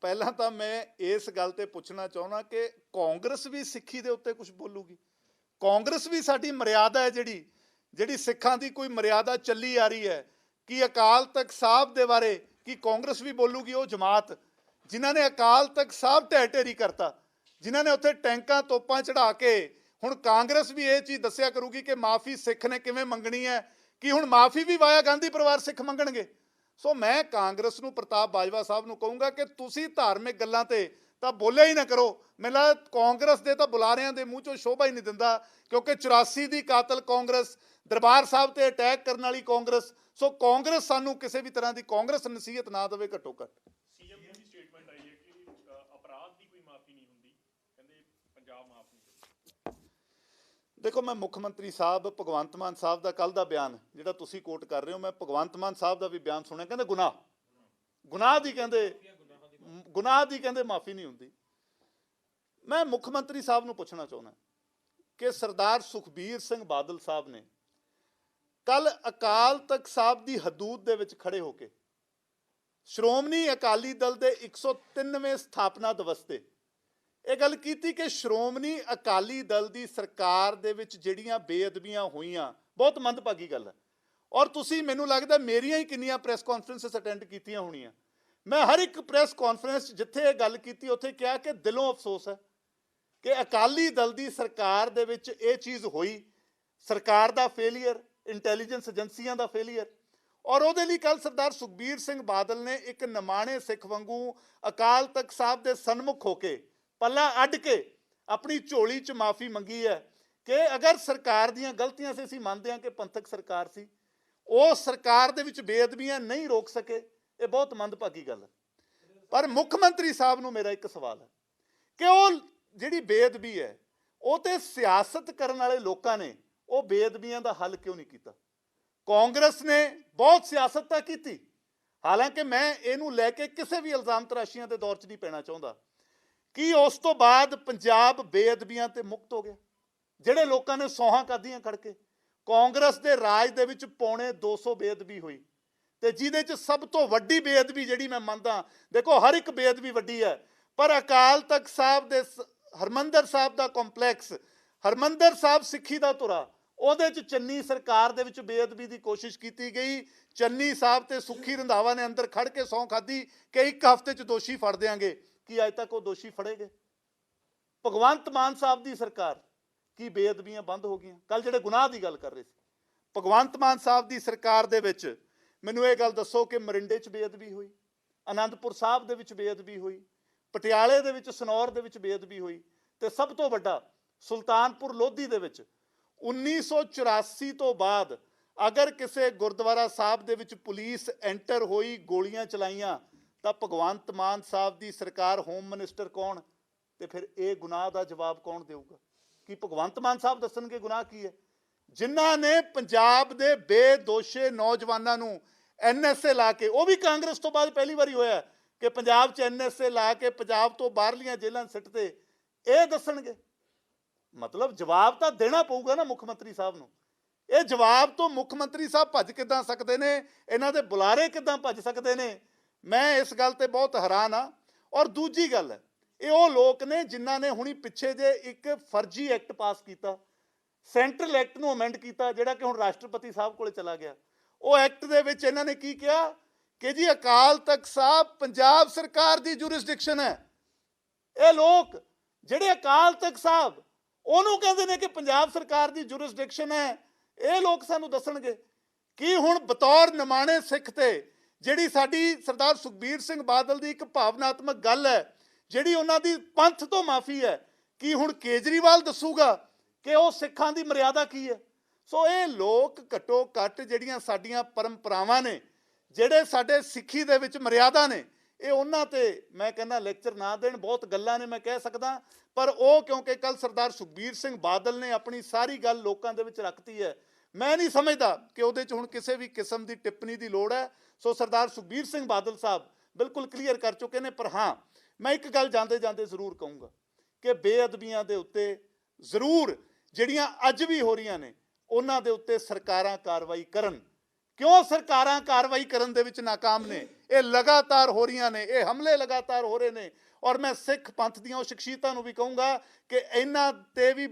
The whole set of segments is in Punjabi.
ਪਹਿਲਾਂ ਤਾਂ ਮੈਂ ਇਸ ਗੱਲ ਤੇ ਪੁੱਛਣਾ ਚਾਹੁੰਦਾ ਕਿ ਕਾਂਗਰਸ ਵੀ ਸਿੱਖੀ ਦੇ ਉੱਤੇ ਕੁਝ ਬੋਲੂਗੀ। ਕਾਂਗਰਸ ਵੀ ਸਾਡੀ ਮਰਿਆਦਾ ਹੈ ਜਿਹੜੀ ਸਿੱਖਾਂ ਦੀ ਕੋਈ ਮਰਿਆਦਾ ਚੱਲੀ ਆ ਰਹੀ ਹੈ ਕਿ ਅਕਾਲ ਤਖਤ ਸਾਹਿਬ ਦੇ ਬਾਰੇ ਕੀ ਕਾਂਗਰਸ ਵੀ ਬੋਲੂਗੀ? ਉਹ ਜਮਾਤ ਜਿਨ੍ਹਾਂ ਨੇ ਅਕਾਲ ਤਖਤ ਸਾਹਿਬ ਢਹਿ ਢੇਰੀ ਕਰਤਾ, ਜਿਨ੍ਹਾਂ ਨੇ ਉੱਥੇ ਟੈਂਕਾਂ ਤੋਪਾਂ ਚੜਾ ਕੇ, ਹੁਣ ਕਾਂਗਰਸ ਵੀ ਇਹ ਚੀਜ਼ ਦੱਸਿਆ ਕਰੂਗੀ ਕਿ ਮਾਫੀ ਸਿੱਖ ਨੇ ਕਿਵੇਂ ਮੰਗਣੀ ਹੈ, ਕਿ ਹੁਣ ਮਾਫੀ ਵੀ ਵਾਇਆ ਗਾਂਧੀ ਪਰਿਵਾਰ ਸਿੱਖ ਮੰਗਣਗੇ। ਸੋ ਮੈਂ ਕਾਂਗਰਸ ਨੂੰ, ਪ੍ਰਤਾਪ ਬਾਜਵਾ ਸਾਹਿਬ ਨੂੰ ਕਹੂੰਗਾ ਕਿ ਤੁਸੀਂ ਧਾਰਮਿਕ ਗੱਲਾਂ ਤੇ ਤਾਂ ਬੋਲਿਆ ਹੀ ਨਾ ਕਰੋ। ਮੈਨੂੰ ਲੱਗਦਾ ਕਾਂਗਰਸ ਦੇ ਤਾਂ ਬੁਲਾਰਿਆਂ ਦੇ ਮੂੰਹ ਚੋਂ ਸ਼ੋਭਾ ਹੀ ਨਹੀਂ ਦਿੰਦਾ, ਕਿਉਂਕਿ 84 ਦੀ ਕਾਤਲ ਕਾਂਗਰਸ, ਦਰਬਾਰ ਸਾਹਿਬ ਤੇ ਅਟੈਕ ਕਰਨ ਵਾਲੀ ਕਾਂਗਰਸ। ਸੋ ਕਾਂਗਰਸ ਸਾਨੂੰ ਕਿਸੇ ਵੀ ਤਰ੍ਹਾਂ ਦੀ ਕਾਂਗਰਸ ਨਸੀਹਤ ਨਾ ਦੇਵੇ ਘੱਟੋ ਘੱਟ। ਸੀਐਮ ਦੀ ਸਟੇਟਮੈਂਟ ਆਈ ਹੈ ਕਿ ਅਪਰਾਧ ਦੀ ਕੋਈ ਮਾਫੀ ਨਹੀਂ ਹੁੰਦੀ, ਕਹਿੰਦੇ ਪੰਜਾਬ ਮਾਫ ਨਹੀਂ ਕਰਦਾ। ਦੇਖੋ, ਮੈਂ ਮੁੱਖ ਮੰਤਰੀ ਸਾਹਿਬ ਭਗਵੰਤ ਮਾਨ ਸਾਹਿਬ ਦਾ ਕੱਲ ਦਾ ਬਿਆਨ ਜਿਹੜਾ ਤੁਸੀਂ ਕੋਟ ਕਰ ਰਹੇ ਹੋ, ਮੈਂ ਭਗਵੰਤ ਮਾਨ ਸਾਹਿਬ ਦਾ ਵੀ ਬਿਆਨ ਸੁਣਿਆ। ਕਹਿੰਦੇ ਗੁਨਾਹ ਦੀ ਕਹਿੰਦੇ ਮਾਫੀ ਨਹੀਂ ਹੁੰਦੀ। ਮੈਂ ਮੁੱਖ ਮੰਤਰੀ ਸਾਹਿਬ ਨੂੰ ਪੁੱਛਣਾ ਚਾਹੁੰਦਾ ਕਿ ਸਰਦਾਰ ਸੁਖਬੀਰ ਸਿੰਘ ਬਾਦਲ ਸਾਹਿਬ ਨੇ ਕੱਲ ਅਕਾਲ ਤਖਤ ਸਾਹਿਬ ਦੀ ਹਦੂਦ ਦੇ ਵਿੱਚ ਖੜੇ ਹੋ ਕੇ ਸ਼੍ਰੋਮਣੀ ਅਕਾਲੀ ਦਲ ਦੇ 103ਵੇਂ ਸਥਾਪਨਾ ਦਿਵਸ ਤੇ ਇਹ ਗੱਲ ਕੀਤੀ ਕਿ ਸ਼੍ਰੋਮਣੀ ਅਕਾਲੀ ਦਲ ਦੀ ਸਰਕਾਰ ਦੇ ਵਿੱਚ ਜਿਹੜੀਆਂ ਬੇਅਦਬੀਆਂ ਹੋਈਆਂ, ਬਹੁਤ ਮੰਦਭਾਗੀ ਗੱਲ ਹੈ। ਔਰ ਤੁਸੀਂ, ਮੈਨੂੰ ਲੱਗਦਾ ਮੇਰੀਆਂ ਹੀ ਕਿੰਨੀਆਂ ਪ੍ਰੈਸ ਕਾਨਫਰੰਸਿਸ ਅਟੈਂਡ ਕੀਤੀਆਂ ਹੋਣੀਆਂ, ਮੈਂ ਹਰ ਇੱਕ ਪ੍ਰੈਸ ਕਾਨਫਰੰਸ ਜਿੱਥੇ ਇਹ ਗੱਲ ਕੀਤੀ ਉੱਥੇ ਕਿਹਾ ਕਿ ਦਿਲੋਂ ਅਫਸੋਸ ਹੈ ਕਿ ਅਕਾਲੀ ਦਲ ਦੀ ਸਰਕਾਰ ਦੇ ਵਿੱਚ ਇਹ ਚੀਜ਼ ਹੋਈ। ਸਰਕਾਰ ਦਾ ਫੇਲੀਅਰ, ਇੰਟੈਲੀਜੈਂਸ ਏਜੰਸੀਆਂ ਦਾ ਫੇਲੀਅਰ, ਔਰ ਉਹਦੇ ਲਈ ਕੱਲ ਸਰਦਾਰ ਸੁਖਬੀਰ ਸਿੰਘ ਬਾਦਲ ਨੇ ਇੱਕ ਨਿਮਾਣੇ ਸਿੱਖ ਵਾਂਗੂ ਅਕਾਲ ਤਖਤ ਸਾਹਿਬ ਦੇ ਸਨਮੁਖ ਹੋ ਕੇ ਪੱਲਾ ਅੱਡ ਕੇ ਆਪਣੀ ਝੋਲੀ 'ਚ ਮਾਫੀ ਮੰਗੀ ਹੈ ਕਿ ਅਗਰ ਸਰਕਾਰ ਦੀਆਂ ਗਲਤੀਆਂ ਸੀ, ਅਸੀਂ ਮੰਨਦੇ ਹਾਂ ਕਿ ਪੰਥਕ ਸਰਕਾਰ ਸੀ, ਉਹ ਸਰਕਾਰ ਦੇ ਵਿੱਚ ਬੇਅਦਬੀਆਂ ਨਹੀਂ ਰੋਕ ਸਕੇ। ਇਹ ਬਹੁਤ ਮੰਦਭਾਗੀ ਗੱਲ ਹੈ। ਪਰ ਮੁੱਖ ਮੰਤਰੀ ਸਾਹਿਬ ਨੂੰ ਮੇਰਾ ਇੱਕ ਸਵਾਲ ਹੈ ਕਿ ਉਹ ਜਿਹੜੀ ਬੇਅਦਬੀ ਹੈ, ਉਹ ਤੇ ਸਿਆਸਤ ਕਰਨ ਵਾਲੇ ਲੋਕਾਂ ਨੇ ਉਹ ਬੇਅਦਬੀਆਂ ਦਾ ਹੱਲ ਕਿਉਂ ਨਹੀਂ ਕੀਤਾ? ਕਾਂਗਰਸ ਨੇ ਬਹੁਤ ਸਿਆਸਤ ਤਾਂ ਕੀਤੀ, ਹਾਲਾਂਕਿ ਮੈਂ ਇਹਨੂੰ ਲੈ ਕੇ ਕਿਸੇ ਵੀ ਇਲਜ਼ਾਮ ਤਰਾਸ਼ੀਆਂ ਦੇ ਦੌਰ 'ਚ ਨਹੀਂ ਪੈਣਾ ਚਾਹੁੰਦਾ ਕਿ ਉਸ ਤੋਂ ਬਾਅਦ ਪੰਜਾਬ ਬੇਅਦਬੀਆਂ ਤੇ ਮੁਕਤ ਹੋ ਗਿਆ। ਜਿਹੜੇ ਲੋਕਾਂ ਨੇ ਸੌਹਾਂ ਖਾਧੀਆਂ ਖੜ ਕੇ, ਕਾਂਗਰਸ ਦੇ ਰਾਜ ਦੇ ਵਿੱਚ ਪੌਣੇ 200 ਬੇਅਦਬੀ ਹੋਈ, ਤੇ ਜਿਹਦੇ 'ਚ ਸਭ ਤੋਂ ਵੱਡੀ ਬੇਅਦਬੀ ਜਿਹੜੀ ਮੈਂ ਮੰਨਦਾ, ਦੇਖੋ ਹਰ ਇੱਕ ਬੇਅਦਬੀ ਵੱਡੀ ਹੈ, ਪਰ ਅਕਾਲ ਤਖਤ ਸਾਹਿਬ ਦੇ ਹਰਮੰਦਰ ਸਾਹਿਬ ਦਾ ਕੰਪਲੈਕਸ, ਹਰਮੰਦਰ ਸਾਹਿਬ ਸਿੱਖੀ ਦਾ ਧੁਰਾ, ਉਹਦੇ 'ਚ ਚੰਨੀ ਸਰਕਾਰ ਦੇ ਵਿੱਚ ਬੇਅਦਬੀ ਦੀ ਕੋਸ਼ਿਸ਼ ਕੀਤੀ ਗਈ। ਚੰਨੀ ਸਾਹਿਬ ਤੇ ਸੁੱਖੀ ਰੰਧਾਵਾ ਨੇ ਅੰਦਰ ਖੜ ਕੇ ਸਹੁੰ ਖਾਧੀ ਕਿ ਇੱਕ ਹਫ਼ਤੇ 'ਚ ਦੋਸ਼ੀ ਫੜ ਦਿਆਂਗੇ। ਕੀ ਅੱਜ ਤੱਕ ਉਹ ਦੋਸ਼ੀ ਫੜੇ ਗਏ? ਭਗਵੰਤ ਮਾਨ ਸਾਹਿਬ ਦੀ ਸਰਕਾਰ, ਕੀ ਬੇਅਦਬੀਆਂ ਬੰਦ ਹੋ ਗਈਆਂ? ਕੱਲ ਜਿਹੜੇ ਗੁਨਾਹ ਦੀ ਗੱਲ ਕਰ ਰਹੇ ਸੀ, ਭਗਵੰਤ ਮਾਨ ਸਾਹਿਬ ਦੀ ਸਰਕਾਰ ਦੇ ਵਿੱਚ ਮੈਨੂੰ ਇਹ ਗੱਲ ਦੱਸੋ ਕਿ ਮਰਿੰਡੇ 'ਚ ਬੇਅਦਬੀ ਹੋਈ, ਅਨੰਦਪੁਰ ਸਾਹਿਬ ਦੇ ਵਿੱਚ ਬੇਅਦਬੀ ਹੋਈ, ਪਟਿਆਲੇ ਦੇ ਵਿੱਚ, ਸਨੌਰ ਦੇ ਵਿੱਚ ਬੇਅਦਬੀ ਹੋਈ, ਤੇ ਸਭ ਤੋਂ ਵੱਡਾ ਸੁਲਤਾਨਪੁਰ ਲੋਧੀ ਦੇ ਵਿੱਚ 1984 ਤੋਂ ਬਾਅਦ ਅਗਰ ਕਿਸੇ ਗੁਰਦੁਆਰਾ ਸਾਹਿਬ ਦੇ ਵਿੱਚ ਪੁਲਿਸ ਐਂਟਰ ਹੋਈ, ਗੋਲੀਆਂ ਚਲਾਈਆਂ, ਤਾਂ ਭਗਵੰਤ ਮਾਨ ਸਾਹਿਬ ਦੀ ਸਰਕਾਰ, ਹੋਮ ਮਿਨਿਸਟਰ ਕੌਣ, ਤੇ ਫਿਰ ਇਹ ਗੁਨਾਹ ਦਾ ਜਵਾਬ ਕੌਣ ਦੇਊਗਾ? ਕੀ ਭਗਵੰਤ ਮਾਨ ਸਾਹਿਬ ਦੱਸਣਗੇ ਗੁਨਾਹ ਕੀ ਹੈ? ਜਿਨ੍ਹਾਂ ਨੇ ਪੰਜਾਬ ਦੇ ਬੇਦੋਸ਼ੇ ਨੌਜਵਾਨਾਂ ਨੂੰ NSA ਲਾ ਕੇ, ਉਹ ਵੀ ਕਾਂਗਰਸ ਤੋਂ ਬਾਅਦ ਪਹਿਲੀ ਵਾਰੀ ਹੋਇਆ ਕਿ ਪੰਜਾਬ 'ਚ NSA ਲਾ ਕੇ ਪੰਜਾਬ ਤੋਂ ਬਾਹਰਲੀਆਂ ਜੇਲ੍ਹਾਂ ਸਿੱਟਦੇ, ਇਹ ਦੱਸਣਗੇ? ਮਤਲਬ ਜਵਾਬ ਤਾਂ ਦੇਣਾ ਪਊਗਾ ਨਾ ਮੁੱਖ ਮੰਤਰੀ ਸਾਹਿਬ ਨੂੰ। ਇਹ ਜਵਾਬ ਤੋਂ ਮੁੱਖ ਮੰਤਰੀ ਸਾਹਿਬ ਭੱਜ ਕਿੱਦਾਂ ਸਕਦੇ ਨੇ? ਇਹਨਾਂ ਦੇ ਬੁਲਾਰੇ ਕਿੱਦਾਂ ਭੱਜ ਸਕਦੇ ਨੇ? ਮੈਂ ਇਸ ਗੱਲ ਤੇ ਬਹੁਤ ਹੈਰਾਨ ਹਾਂ। ਔਰ ਦੂਜੀ ਗੱਲ ਹੈ, ਇਹ ਉਹ ਲੋਕ ਨੇ ਜਿਨ੍ਹਾਂ ਨੇ ਹੁਣੀ ਪਿੱਛੇ ਜੇ ਇੱਕ ਫਰਜ਼ੀ ਐਕਟ ਪਾਸ ਕੀਤਾ, ਸੈਂਟਰਲ ਐਕਟ ਨੂੰ ਅਮੈਂਡ ਕੀਤਾ, ਜਿਹੜਾ ਕਿ ਹੁਣ ਰਾਸ਼ਟਰਪਤੀ ਸਾਹਿਬ ਕੋਲੇ ਚਲਾ ਗਿਆ। ਉਹ ਐਕਟ ਦੇ ਵਿੱਚ ਇਹਨਾਂ ਨੇ ਕੀ ਕਿਹਾ ਕਿ ਜੀ ਅਕਾਲ ਤਖਤ ਸਾਹਿਬ ਪੰਜਾਬ ਸਰਕਾਰ ਦੀ ਜੁਰਿਸਡਿਕਸ਼ਨ ਹੈ। ਇਹ ਲੋਕ ਜਿਹੜੇ ਅਕਾਲ ਤਖਤ ਸਾਹਿਬ ਉਹਨੂੰ ਕਹਿੰਦੇ ਨੇ ਕਿ ਪੰਜਾਬ ਸਰਕਾਰ ਦੀ ਜੁਰਿਸਡਿਕਸ਼ਨ ਹੈ, ਇਹ ਲੋਕ ਸਾਨੂੰ ਦੱਸਣਗੇ ਕਿ ਹੁਣ ਬਤੌਰ ਨਿਮਾਣੇ ਸਿੱਖ ਤੇ ਜਿਹੜੀ ਸਾਡੀ ਸਰਦਾਰ ਸੁਖਬੀਰ ਸਿੰਘ ਬਾਦਲ ਦੀ ਇੱਕ ਭਾਵਨਾਤਮਕ ਗੱਲ ਹੈ, ਜਿਹੜੀ ਉਹਨਾਂ ਦੀ ਪੰਥ ਤੋਂ ਮਾਫੀ ਹੈ, ਕਿ ਹੁਣ ਕੇਜਰੀਵਾਲ ਦੱਸੂਗਾ ਕਿ ਉਹ ਸਿੱਖਾਂ ਦੀ ਮਰਿਆਦਾ ਕੀ ਹੈ? ਸੋ ਇਹ ਲੋਕ ਘੱਟੋ ਘੱਟ ਜਿਹੜੀਆਂ ਸਾਡੀਆਂ ਪਰੰਪਰਾਵਾਂ ਨੇ, ਜਿਹੜੇ ਸਾਡੇ ਸਿੱਖੀ ਦੇ ਵਿੱਚ ਮਰਿਆਦਾ ਨੇ, ਇਹ ਉਹਨਾਂ ਤੇ ਮੈਂ ਕਹਿੰਦਾ ਲੈਕਚਰ ਨਾ ਦੇਣ। ਬਹੁਤ ਗੱਲਾਂ ਨੇ ਮੈਂ ਕਹਿ ਸਕਦਾ, ਪਰ ਉਹ ਕਿਉਂਕਿ ਕੱਲ ਸਰਦਾਰ ਸੁਖਬੀਰ ਸਿੰਘ ਬਾਦਲ ਨੇ ਆਪਣੀ ਸਾਰੀ ਗੱਲ ਲੋਕਾਂ ਦੇ ਵਿੱਚ ਰੱਖਤੀ ਹੈ, ਮੈਂ ਨਹੀਂ ਸਮਝਦਾ ਕਿ ਉਹਦੇ 'ਚ ਹੁਣ ਕਿਸੇ ਵੀ ਕਿਸਮ ਦੀ ਟਿੱਪਣੀ ਦੀ ਲੋੜ ਹੈ। ਸੋ ਸਰਦਾਰ ਸੁਖਬੀਰ ਸਿੰਘ ਬਾਦਲ ਸਾਹਿਬ ਬਿਲਕੁਲ ਕਲੀਅਰ ਕਰ ਚੁੱਕੇ ਨੇ। ਪਰ ਹਾਂ, ਮੈਂ ਇੱਕ ਗੱਲ ਜਾਂਦੇ ਜਾਂਦੇ ਜ਼ਰੂਰ ਕਹੂੰਗਾ ਕਿ ਬੇਅਦਬੀਆਂ ਦੇ ਉੱਤੇ ਜ਼ਰੂਰ ਜਿਹੜੀਆਂ ਅੱਜ ਵੀ ਹੋ ਰਹੀਆਂ ਨੇ, ਉਹਨਾਂ ਦੇ ਉੱਤੇ ਸਰਕਾਰਾਂ ਕਾਰਵਾਈ ਕਰਨ। ਕਿਉਂ ਸਰਕਾਰਾਂ ਕਾਰਵਾਈ ਕਰਨ ਦੇ ਵਿੱਚ ਨਾਕਾਮ ਨੇ? ਇਹ ਲਗਾਤਾਰ ਹੋ ਰਹੀਆਂ ਨੇ, ਇਹ ਹਮਲੇ ਲਗਾਤਾਰ ਹੋ ਰਹੇ ਨੇ। ਔਰ ਮੈਂ ਸਿੱਖ ਪੰਥ ਦੀਆਂ ਉਹ ਸ਼ਖਸੀਅਤਾਂ ਨੂੰ ਵੀ ਕਹੂੰਗਾ ਕਿ ਇਹਨਾਂ ਤੇ ਵੀ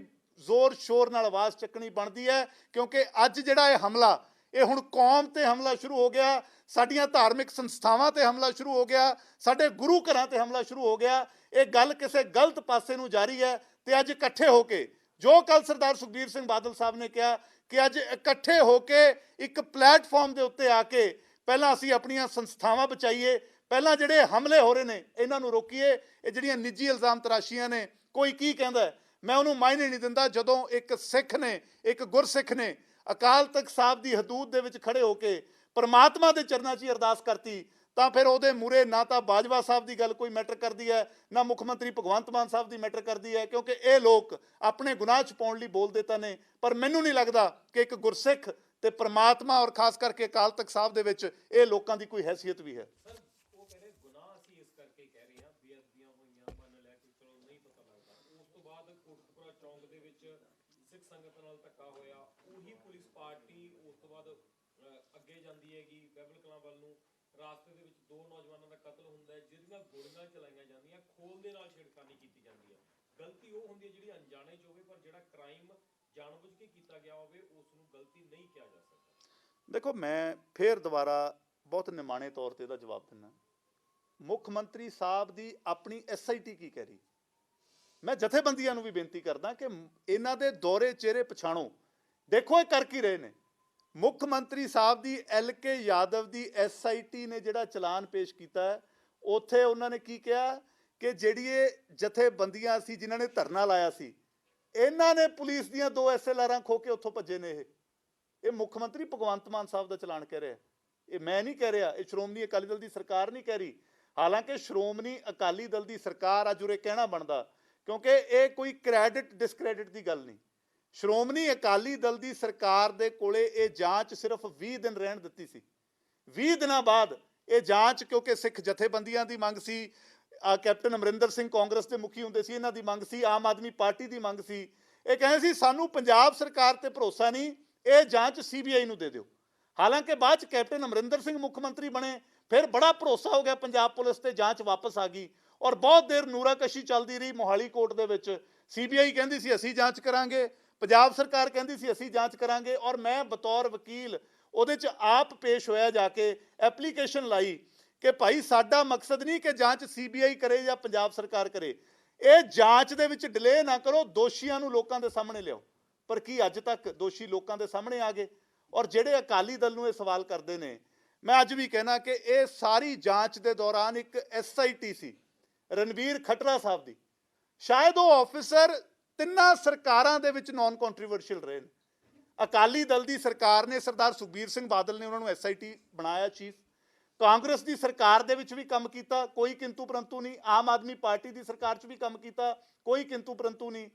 ਜ਼ੋਰ ਸ਼ੋਰ ਨਾਲ ਆਵਾਜ਼ ਚੱਕਣੀ ਬਣਦੀ ਹੈ, ਕਿਉਂਕਿ ਅੱਜ ਜਿਹੜਾ ਇਹ ਹਮਲਾ, ਇਹ ਹੁਣ ਕੌਮ ਤੇ ਹਮਲਾ ਸ਼ੁਰੂ ਹੋ ਗਿਆ, ਸਾਡੀਆਂ ਧਾਰਮਿਕ ਸੰਸਥਾਵਾਂ ਤੇ ਹਮਲਾ ਸ਼ੁਰੂ ਹੋ ਗਿਆ, ਸਾਡੇ ਗੁਰੂ ਘਰਾਂ ਤੇ ਹਮਲਾ ਸ਼ੁਰੂ ਹੋ ਗਿਆ। ਇਹ ਗੱਲ ਕਿਸੇ ਗਲਤ ਪਾਸੇ ਨੂੰ ਜਾ ਰਹੀ ਹੈ ਤੇ ਅੱਜ ਇਕੱਠੇ ਹੋ ਕੇ, ਜੋ ਕੱਲ ਸਰਦਾਰ ਸੁਖਬੀਰ ਸਿੰਘ ਬਾਦਲ ਸਾਹਿਬ ਨੇ ਕਿਹਾ ਕਿ ਅੱਜ ਇਕੱਠੇ ਹੋ ਕੇ ਇੱਕ ਪਲੇਟਫਾਰਮ ਦੇ ਉੱਤੇ ਆ ਕੇ ਪਹਿਲਾਂ ਅਸੀਂ ਆਪਣੀਆਂ ਸੰਸਥਾਵਾਂ ਬਚਾਈਏ, ਪਹਿਲਾਂ ਜਿਹੜੇ ਹਮਲੇ ਹੋ ਰਹੇ ਨੇ ਇਹਨਾਂ ਨੂੰ ਰੋਕੀਏ। ਇਹ ਜਿਹੜੀਆਂ ਨਿੱਜੀ ਇਲਜ਼ਾਮ ਤਰਾਸ਼ੀਆਂ ਨੇ, ਕੋਈ ਕੀ ਕਹਿੰਦਾ, ਮੈਂ ਉਹਨੂੰ ਮਾਇਨੇ ਨਹੀਂ ਦਿੰਦਾ। ਜਦੋਂ ਇੱਕ ਸਿੱਖ ਨੇ, ਇੱਕ ਗੁਰਸਿੱਖ ਨੇ ਅਕਾਲ ਤਖਤ ਸਾਹਿਬ ਦੀ ਹਦੂਦ ਦੇ ਵਿੱਚ ਖੜੇ ਹੋ ਕੇ ਪਰਮਾਤਮਾ ਦੇ ਚਰਨਾਂ 'ਚ ਹੀ ਅਰਦਾਸ ਕਰਤੀ, ਤਾਂ ਫਿਰ ਉਹਦੇ ਮੂਹਰੇ ਨਾ ਤਾਂ ਬਾਜਵਾ ਸਾਹਿਬ ਦੀ ਗੱਲ ਕੋਈ ਮੈਟਰ ਕਰਦੀ ਹੈ, ਨਾ ਮੁੱਖ ਮੰਤਰੀ ਭਗਵੰਤ ਮਾਨ ਸਾਹਿਬ ਦੀ ਮੈਟਰ ਕਰਦੀ ਹੈ, ਕਿਉਂਕਿ ਇਹ ਲੋਕ ਆਪਣੇ ਗੁਨਾਹ ਛੁਪਾਉਣ ਲਈ ਬੋਲਦੇ ਤਾਂ ਨੇ। ਪਰ ਮੈਨੂੰ ਨਹੀਂ ਲੱਗਦਾ ਕਿ ਇੱਕ ਗੁਰਸਿੱਖ ਤੇ ਪਰਮਾਤਮਾ ਔਰ ਖਾਸ ਕਰਕੇ ਅਕਾਲ ਤਖਤ ਸਾਹਿਬ ਦੇ ਵਿੱਚ ਇਹ ਲੋਕਾਂ ਦੀ ਕੋਈ ਹੈਸੀਅਤ ਵੀ ਹੈ। ਉਹ ਕਹਿੰਦੇ ਗੁਨਾਹ ਅਸੀਂ ਇਸ ਕਰਕੇ ਕਹਿ ਰਹੇ ਹਾਂ, ਬੇਅਦਬੀਆਂ ਹੋਈਆਂ, ਮੰਨ ਲੈ ਕੇ ਚਲੋ ਨਹੀਂ ਪਤਾ ਲੱਗਦਾ। ਉਸ ਤੋਂ ਬਾਅਦ ਕੋਟਕਪੁਰਾ ਚੌਂਕ ਦੇ ਵਿੱਚ ਸਿੱਖ ਸੰਗਤ ਨਾਲ ਧੱਕਾ ਹੋਇਆ, ਉਹੀ ਪੁਲਿਸ ਪਾਰਟੀ ਉਸ ਤੋਂ ਬਾਅਦ ਅੱਗੇ ਜਾਂਦੀ ਹੈਗੀ ਬਹਿਬਲ ਕਲਾਂ ਵੱਲ ਨੂੰ। ਰਾਸਤੇ ਦੇ ਵਿੱਚ 2 ਨੌਜਵਾਨਾਂ ਦਾ ਕਤਲ ਹੁੰਦਾ ਹੈ, ਜਿਹਦੀਆਂ ਗੋਲੀਆਂ ਚਲਾਈਆਂ ਜਾਂਦੀਆਂ, ਖੋਲ ਦੇ ਨਾਲ ਛੇੜਖਾਨੀ ਕੀਤੀ ਜਾਂਦੀ ਹੈ। ਗਲਤੀ ਉਹ ਹੁੰਦੀ ਹੈ ਜਿਹੜੀ ਅਣਜਾਣੇ 'ਚ ਹੋਵੇ, ਪਰ ਜਿਹੜਾ ਕ੍ਰਾਈਮ ਜਾਣਬੁੱਝ ਕੇ ਕੀਤਾ ਗਿਆ ਹੋਵੇ ਉਸ ਨੂੰ ਗਲਤੀ ਨਹੀਂ ਕਿਹਾ ਜਾ ਸਕਦਾ। ਦੇਖੋ, ਮੈਂ ਫੇਰ ਦੁਬਾਰਾ ਬਹੁਤ ਨਿਮਾਣੇ ਤੌਰ ਤੇ ਇਹਦਾ ਜਵਾਬ ਦਿੰਦਾ। ਮੁੱਖ ਮੰਤਰੀ ਸਾਹਿਬ ਦੀ ਆਪਣੀ SIT ਕੀ ਕਹਿ ਰਹੀ? ਮੈਂ ਜਥੇਬੰਦੀਆਂ ਨੂੰ ਵੀ ਬੇਨਤੀ ਕਰਦਾ ਕਿ ਇਹਨਾਂ ਦੇ ਦੌਰੇ ਚਿਹਰੇ ਪਛਾਣੋ, ਦੇਖੋ ਇਹ ਕਰ ਕੀ ਰਹੇ ਨੇ। ਮੁੱਖ ਮੰਤਰੀ ਸਾਹਿਬ ਦੀ LK ਯਾਦਵ ਦੀ SIT ਨੇ ਜਿਹੜਾ ਚਲਾਨ ਪੇਸ਼ ਕੀਤਾ ਹੈ, ਉੱਥੇ ਉਹਨਾਂ ਨੇ ਕੀ ਕਿਹਾ ਕਿ ਜਿਹੜੀ ਇਹ ਜਥੇਬੰਦੀਆਂ ਸੀ ਜਿਨ੍ਹਾਂ ਨੇ ਧਰਨਾ ਲਾਇਆ ਸੀ, ਇਹਨਾਂ ਨੇ ਪੁਲਿਸ ਦੀਆਂ 2 SLRਾਂ ਖੋ ਕੇ ਉੱਥੋਂ ਭੱਜੇ ਨੇ। ਇਹ ਮੁੱਖ ਮੰਤਰੀ ਭਗਵੰਤ ਮਾਨ ਸਾਹਿਬ ਦਾ ਚਲਾਨ ਕਹਿ ਰਿਹਾ। ਇਹ ਮੈਂ ਨਹੀਂ ਕਹਿ ਰਿਹਾ, ਇਹ ਸ਼੍ਰੋਮਣੀ ਅਕਾਲੀ ਦਲ ਦੀ ਸਰਕਾਰ ਨਹੀਂ ਕਹਿ ਰਹੀ। ਹਾਲਾਂਕਿ ਸ਼੍ਰੋਮਣੀ ਅਕਾਲੀ ਦਲ ਦੀ ਸਰਕਾਰ ਅੱਜ ਉਰੇ ਕਹਿਣਾ ਬਣਦਾ, ਕਿਉਂਕਿ ਇਹ ਕੋਈ ਕ੍ਰੈਡਿਟ ਡਿਸਕ੍ਰੈਡਿਟ ਦੀ ਗੱਲ ਨਹੀਂ। ਸ਼੍ਰੋਮਣੀ ਅਕਾਲੀ ਦਲ ਦੀ ਸਰਕਾਰ ਦੇ ਕੋਲੇ ਇਹ ਜਾਂਚ ਸਿਰਫ 20 ਦਿਨ ਰਹਿਣ ਦਿੱਤੀ ਸੀ। 20 ਦਿਨਾਂ ਬਾਅਦ ਇਹ ਜਾਂਚ, ਕਿਉਂਕਿ ਸਿੱਖ ਜਥੇਬੰਦੀਆਂ ਦੀ ਮੰਗ ਸੀ, ਕੈਪਟਨ ਅਮਰਿੰਦਰ ਸਿੰਘ ਕਾਂਗਰਸ ਦੇ ਮੁਖੀ ਹੁੰਦੇ ਸੀ, ਇਹਨਾਂ ਦੀ ਮੰਗ ਸੀ, ਆਮ ਆਦਮੀ ਪਾਰਟੀ ਦੀ ਮੰਗ ਸੀ। ਇਹ ਕਹਿੰਦੇ ਸੀ ਸਾਨੂੰ ਪੰਜਾਬ ਸਰਕਾਰ ਤੇ ਭਰੋਸਾ ਨਹੀਂ, ਇਹ ਜਾਂਚ CBI ਨੂੰ ਦੇ ਦਿਓ। ਹਾਲਾਂਕਿ ਬਾਅਦ ਚ ਕੈਪਟਨ ਅਮਰਿੰਦਰ ਸਿੰਘ ਮੁੱਖ ਮੰਤਰੀ ਬਣੇ, ਫਿਰ ਬੜਾ ਭਰੋਸਾ ਹੋ ਗਿਆ ਪੰਜਾਬ ਪੁਲਿਸ ਤੇ, ਜਾਂਚ ਵਾਪਸ ਆ ਗਈ ਔਰ ਬਹੁਤ ਦੇਰ ਨੂਰਾਕਸ਼ੀ ਚੱਲਦੀ ਰਹੀ ਮੋਹਾਲੀ ਕੋਰਟ ਦੇ ਵਿੱਚ। CBI ਕਹਿੰਦੀ ਸੀ ਅਸੀਂ ਜਾਂਚ ਕਰਾਂਗੇ, ਪੰਜਾਬ ਸਰਕਾਰ ਕਹਿੰਦੀ ਸੀ ਅਸੀਂ ਜਾਂਚ ਕਰਾਂਗੇ, ਔਰ ਮੈਂ ਬਤੌਰ ਵਕੀਲ ਉਹਦੇ 'ਚ ਆਪ ਪੇਸ਼ ਹੋਇਆ, ਜਾ ਕੇ ਐਪਲੀਕੇਸ਼ਨ ਲਾਈ ਕਿ ਭਾਈ ਸਾਡਾ ਮਕਸਦ ਨਹੀਂ ਕਿ ਜਾਂਚ CBI ਕਰੇ ਜਾਂ ਪੰਜਾਬ ਸਰਕਾਰ ਕਰੇ, ਇਹ ਜਾਂਚ ਦੇ ਵਿੱਚ ਡਿਲੇ ਨਾ ਕਰੋ, ਦੋਸ਼ੀਆਂ ਨੂੰ ਲੋਕਾਂ ਦੇ ਸਾਹਮਣੇ ਲਿਆਓ। ਪਰ ਕੀ ਅੱਜ ਤੱਕ ਦੋਸ਼ੀ ਲੋਕਾਂ ਦੇ ਸਾਹਮਣੇ ਆ ਗਏ? ਔਰ ਜਿਹੜੇ ਅਕਾਲੀ ਦਲ ਨੂੰ ਇਹ ਸਵਾਲ ਕਰਦੇ ਨੇ, ਮੈਂ ਅੱਜ ਵੀ ਕਹਿਣਾ ਕਿ ਇਹ ਸਾਰੀ ਜਾਂਚ ਦੇ ਦੌਰਾਨ ਇੱਕ SIT ਸੀ ਰਣਵੀਰ ਖੱਟੜਾ ਸਾਹਿਬ ਦੀ। ਸ਼ਾਇਦ ਉਹ ਆਫਿਸਰ ਤਿੰਨਾਂ ਸਰਕਾਰਾਂ ਦੇ ਵਿੱਚ ਨਾਨ ਕੰਟਰੋਵਰਸ਼ੀਅਲ ਰਹੇ ਨੇ। ਅਕਾਲੀ ਦਲ ਦੀ ਸਰਕਾਰ ਨੇ, ਸਰਦਾਰ ਸੁਖਬੀਰ ਸਿੰਘ ਬਾਦਲ ਨੇ ਉਹਨਾਂ ਨੂੰ SIT ਬਣਾਇਆ ਚੀਫ। ਕਾਂਗਰਸ ਦੀ ਸਰਕਾਰ ਦੇ ਵਿੱਚ ਵੀ ਕੰਮ ਕੀਤਾ, ਕੋਈ ਕਿੰਤੂ ਪਰੰਤੂ ਨਹੀਂ। ਆਮ ਆਦਮੀ ਪਾਰਟੀ ਦੀ ਸਰਕਾਰ 'ਚ ਵੀ ਕੰਮ ਕੀਤਾ, ਕੋਈ ਕਿੰਤੂ ਪਰੰਤੂ ਨਹੀਂ।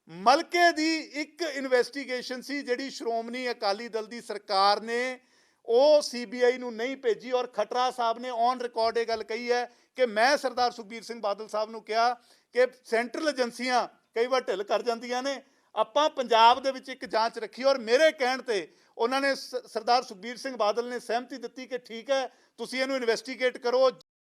ਮਲਕੇ ਦੀ ਇੱਕ ਇਨਵੈਸਟੀਗੇਸ਼ਨ ਸੀ ਜਿਹੜੀ ਸ਼੍ਰੋਮਣੀ ਅਕਾਲੀ ਦਲ ਦੀ ਸਰਕਾਰ ਨੇ, ਉਹ CBI ਨੂੰ ਨਹੀਂ ਭੇਜੀ। ਔਰ ਖੱਟੜਾ ਸਾਹਿਬ ਨੇ ਔਨ ਰਿਕਾਰਡ ਇਹ ਗੱਲ ਕਹੀ ਹੈ ਕਿ ਮੈਂ ਸਰਦਾਰ ਸੁਖਬੀਰ ਸਿੰਘ ਬਾਦਲ ਸਾਹਿਬ ਨੂੰ ਕਿਹਾ ਕਿ ਸੈਂਟਰਲ ਏਜੰਸੀਆਂ ਕਈ ਵਾਰ ਢਿੱਲ ਕਰ ਜਾਂਦੀਆਂ ਨੇ, ਆਪਾਂ ਪੰਜਾਬ ਦੇ ਵਿੱਚ ਇੱਕ ਜਾਂਚ ਰੱਖੀ। ਔਰ ਮੇਰੇ ਕਹਿਣ ਤੇ ਉਹਨਾਂ ਨੇ, ਸਰਦਾਰ ਸੁਖਬੀਰ ਸਿੰਘ ਬਾਦਲ ਨੇ ਸਹਿਮਤੀ ਦਿੱਤੀ ਕਿ ਠੀਕ ਹੈ ਤੁਸੀਂ ਇਹਨੂੰ ਇਨਵੈਸਟੀਗੇਟ ਕਰੋ,